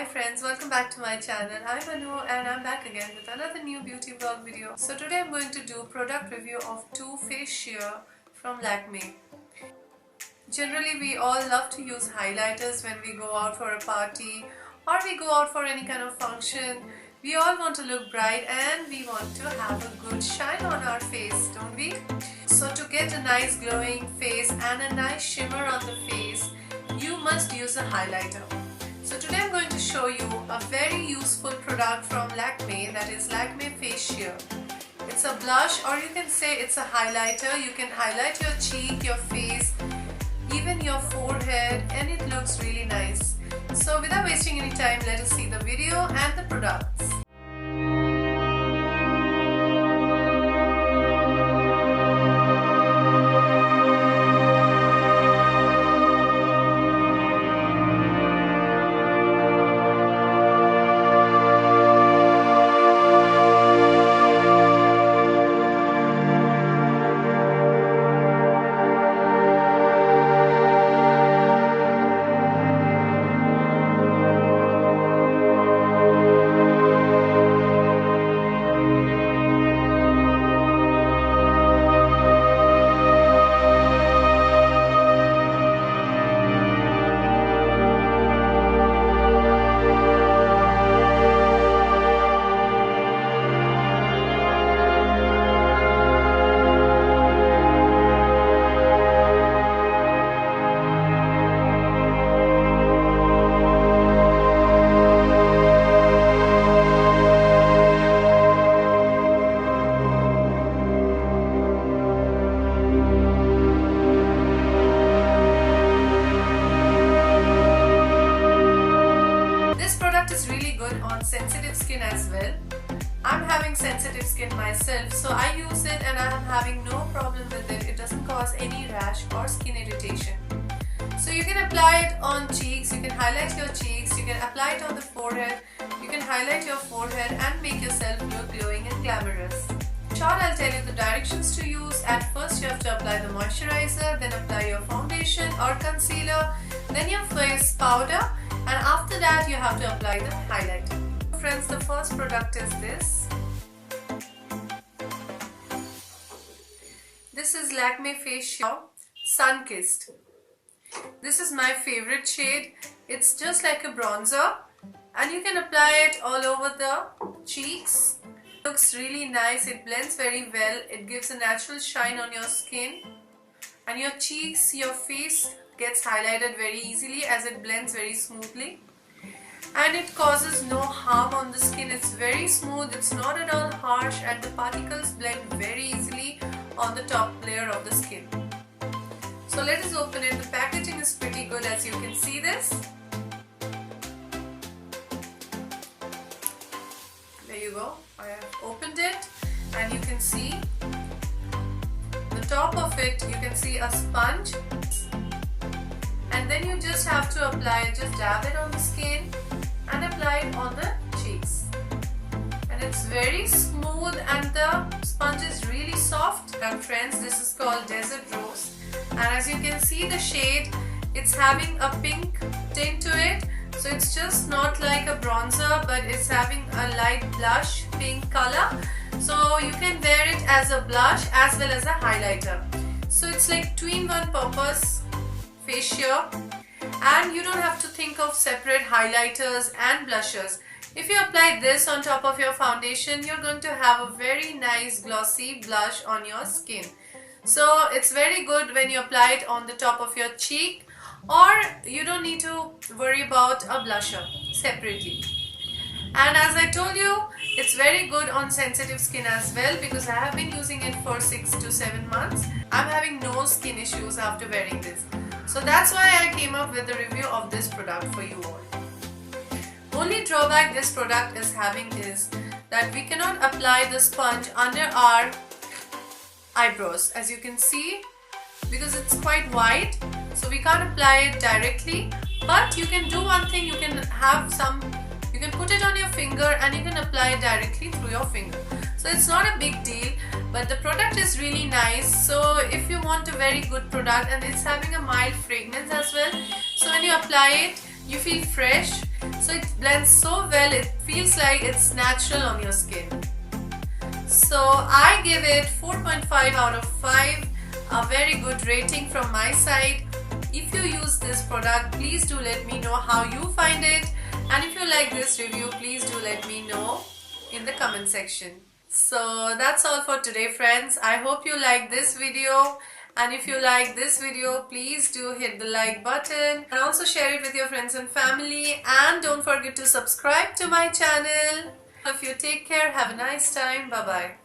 Hi friends, welcome back to my channel. I'm Anu and I'm back again with another new beauty vlog video. So today I'm going to do product review of two face sheer from Lakme. Generally we all love to use highlighters when we go out for a party or we go out for any kind of function. We all want to look bright and we want to have a good shine on our face, don't we? So to get a nice glowing face and a nice shimmer on the face, you must use a highlighter. So today I'm going to show you a very useful product from Lakme, that is Lakme Face Sheer. It's a blush, or you can say it's a highlighter. You can highlight your cheek, your face, even your forehead, and it looks really nice. So without wasting any time, let us see the video and the products. Is really good on sensitive skin as well. I'm having sensitive skin myself, so I use it and I'm having no problem with it. It doesn't cause any rash or skin irritation. So you can apply it on cheeks, you can highlight your cheeks, you can apply it on the forehead, you can highlight your forehead and make yourself look glowing and glamorous. Short, I'll tell you the directions to use. At first you have to apply the moisturizer, then apply your foundation or concealer, then your face powder, and after that you have to apply the highlighter. Friends, the first product is this. This is Lakme Face Sheer Sun Kissed. This is my favorite shade. It's just like a bronzer and you can apply it all over the cheeks. It looks really nice. It blends very well. It gives a natural shine on your skin and your cheeks, your face gets highlighted very easily as it blends very smoothly, and it causes no harm on the skin. It's very smooth, it's not at all harsh, and the particles blend very easily on the top layer of the skin. So let us open it. The packaging is pretty good, as you can see this. There you go. I have opened it and you can see the top of it. You can see a sponge. And then you just have to apply it, just dab it on the skin and apply it on the cheeks. And it's very smooth and the sponge is really soft. And friends, this is called Desert Rose. And as you can see the shade, it's having a pink tint to it. So it's just not like a bronzer, but it's having a light blush pink color. So you can wear it as a blush as well as a highlighter. So it's like two-in-one purpose face sheer, and you don't have to think of separate highlighters and blushers. If you apply this on top of your foundation, you're going to have a very nice glossy blush on your skin. So it's very good when you apply it on the top of your cheek, or you don't need to worry about a blusher separately. And as I told you, it's very good on sensitive skin as well, because I have been using it for 6 to 7 months. I'm having no skin issues after wearing this. So that's why I came up with the review of this product for you all. Only drawback this product is having is that we cannot apply the sponge under our eyebrows, as you can see, because it's quite white, so we can't apply it directly. But you can do one thing, you can put it on your finger and you can apply it directly through your finger. So it's not a big deal, but the product is really nice. So if you want a very good product, and it's having a mild fragrance as well, so when you apply it you feel fresh. So it blends so well, it feels like it's natural on your skin. So I give it 4.5 out of 5, a very good rating from my side. If you use this product, please do let me know how you find it, and if you like this review, please do let me know in the comment section. So that's all for today, friends. I hope you like this video, and if you like this video, please do hit the like button and also share it with your friends and family, and don't forget to subscribe to my channel. If you take care, have a nice time. Bye bye.